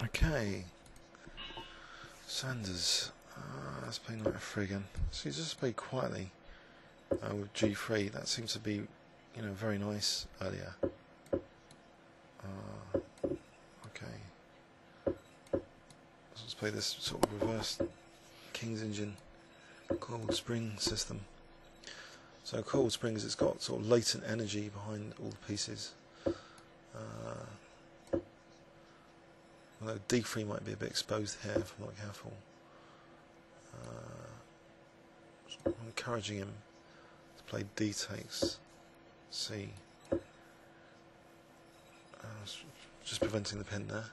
Okay. Sanders. Let's play knight f3 again. So he's just played quietly with g3. That seems to be, you know, very nice earlier. Okay. Let's play this sort of reverse King's Engine coiled spring system. So coiled springs, it's got sort of latent energy behind all the pieces. Although d3 might be a bit exposed here if I'm not careful. So I'm encouraging him to play d takes c. Just preventing the pin there.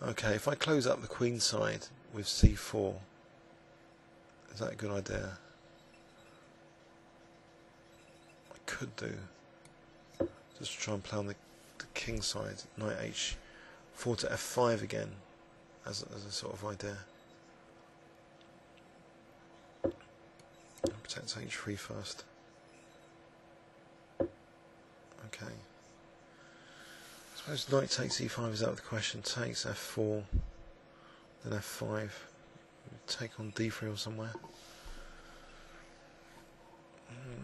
Okay, if I close up the queen side with c4, is that a good idea? I could do. Just try and play on the king side, knight h4 to f5 again, as a sort of idea. Protect h3 first. Okay. I suppose knight takes e5 is out of the question. Takes f4, then f5. Take on d3 or somewhere.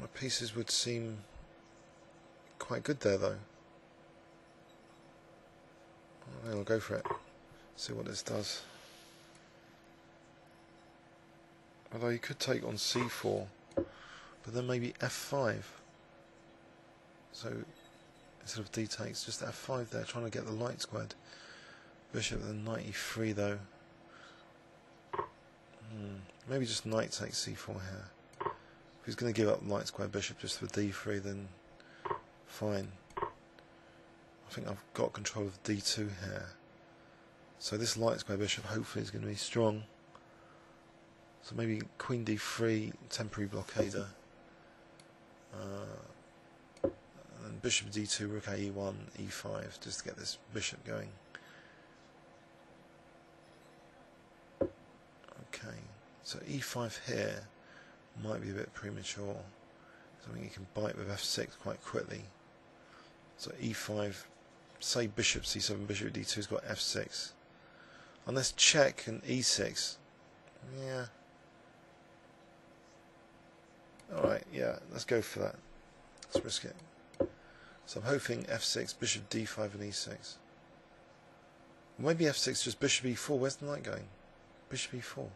My pieces would seem quite good there, though. I'll go for it. See what this does. Although you could take on c4, but then maybe f5. So instead of d takes, just f5 there, trying to get the light squared. Bishop then knight e3 though. Maybe just knight takes c4 here. If he's going to give up light square bishop just for d3, then fine. I think I've got control of d2 here. So this light square bishop hopefully is going to be strong. So maybe queen d3, temporary blockader. And bishop d2, rook e1, e5, just to get this bishop going. Okay, so e5 here might be a bit premature. So I think you can bite with f6 quite quickly. So e5, say bishop c7, bishop d2's got f6. Unless check and e6. Yeah. Alright, yeah, let's go for that. Let's risk it. So I'm hoping f6, bishop d5 and e6. Maybe f6, just bishop e4. Where's the knight going? Bishop e4.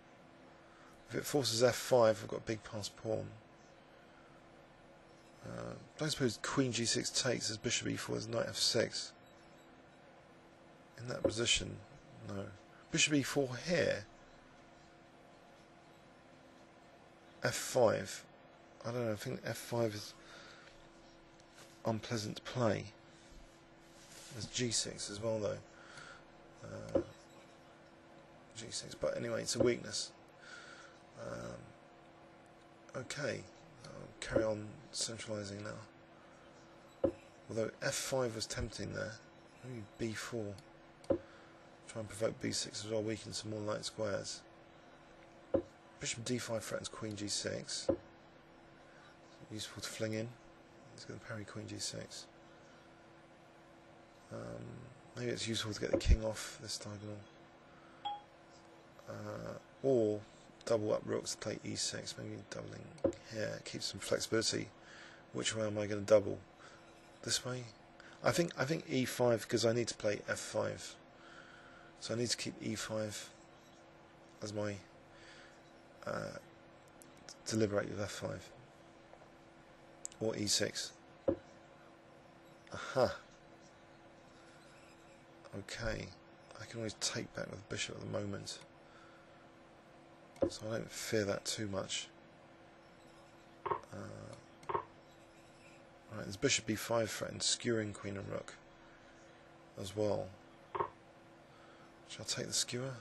If it forces f5, I've got a big passed pawn. I suppose queen g6 takes as bishop e4 as knight f6. In that position, no. Bishop e4 here. f5. I don't know, I think f5 is unpleasant to play. There's g6 as well though. G6, but anyway, it's a weakness. Okay, I'll carry on centralising now. Although f5 was tempting there, maybe b4. Try and provoke b6 as well, weaken some more light squares. Bishop d5 threatens queen g6. Useful to fling in. He's going to parry queen g6. Maybe it's useful to get the king off this diagonal. Or double up rooks to play e6, maybe doubling here, keep some flexibility. Which way am I going to double? This way? I think e5 because I need to play f5. So I need to keep e5 as my deliberate with f5. Or e6. Aha. Okay. I can always take back with bishop at the moment. So I don't fear that too much. Right, there's bishop b5 threatened, skewering queen and rook as well. Shall I take the skewer?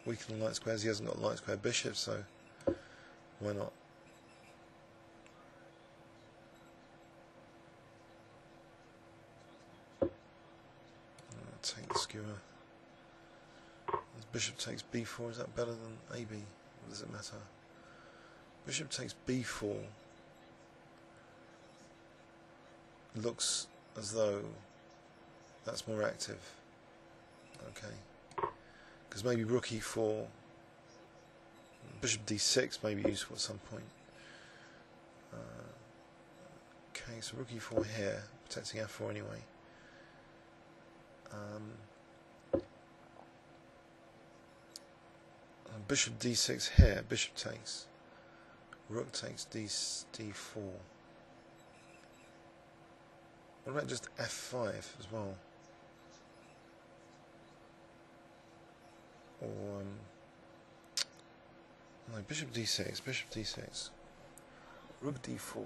Weaken the light squares. He hasn't got light square bishop, so why not? I'll take the skewer. Bishop takes b4, is that better than ab? What does it matter? Bishop takes b4 looks as though that's more active. Okay. because maybe rook e4, bishop d6 may be useful at some point. Okay, so rook e4 here, protecting f4 anyway. Bishop d6 here, bishop takes, rook takes d4. What about just f5 as well? Or no, bishop d6, rook d4.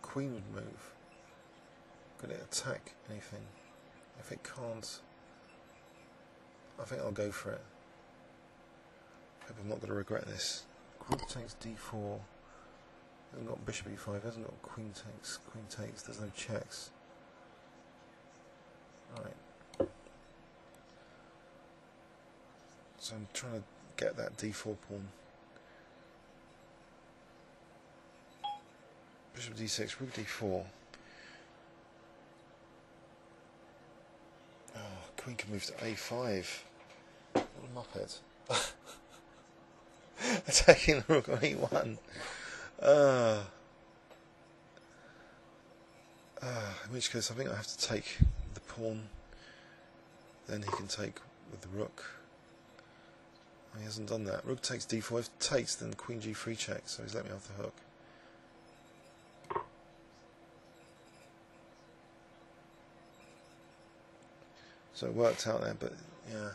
Queen would move. Could it attack anything? If it can't, I think I'll go for it. Hope I'm not going to regret this. Rook takes d4. Hasn't got bishop e5. Hasn't got queen takes. Queen takes. There's no checks. Alright. So I'm trying to get that d4 pawn. Bishop d6, rook d4. Oh, queen can move to a5. What a muppet. Attacking the rook on e1. In which case I think I have to take the pawn. Then he can take with the rook. Oh, he hasn't done that. Rook takes d4. If it takes, then queen g3 checks, so he's let me off the hook. So it worked out there, but yeah.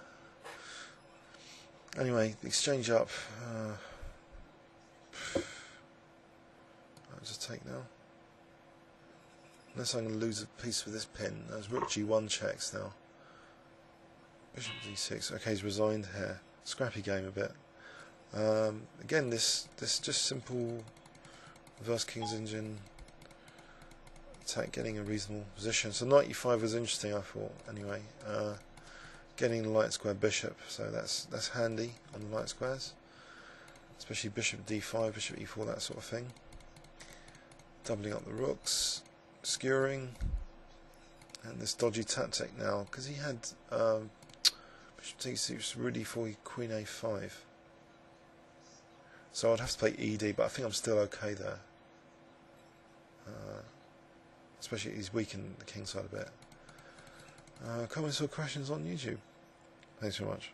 Anyway, exchange up. I'll just take now. Unless I'm going to lose a piece with this pin. There's rook g1 checks now. Bishop d6. Okay, he's resigned here. Scrappy game a bit. Again, this just simple reverse King's Engine attack, getting a reasonable position. So knight e5 was interesting, I thought. Anyway, getting the light square bishop, so that's handy on the light squares, especially bishop d5, bishop e4, that sort of thing. Doubling up the rooks, skewering, and this dodgy tactic now because he had bishop d6, rook d4, queen a5. So I'd have to play ed, but I think I'm still okay there. Especially he's weakened the king side a bit. Comments or questions on YouTube. Thanks very much.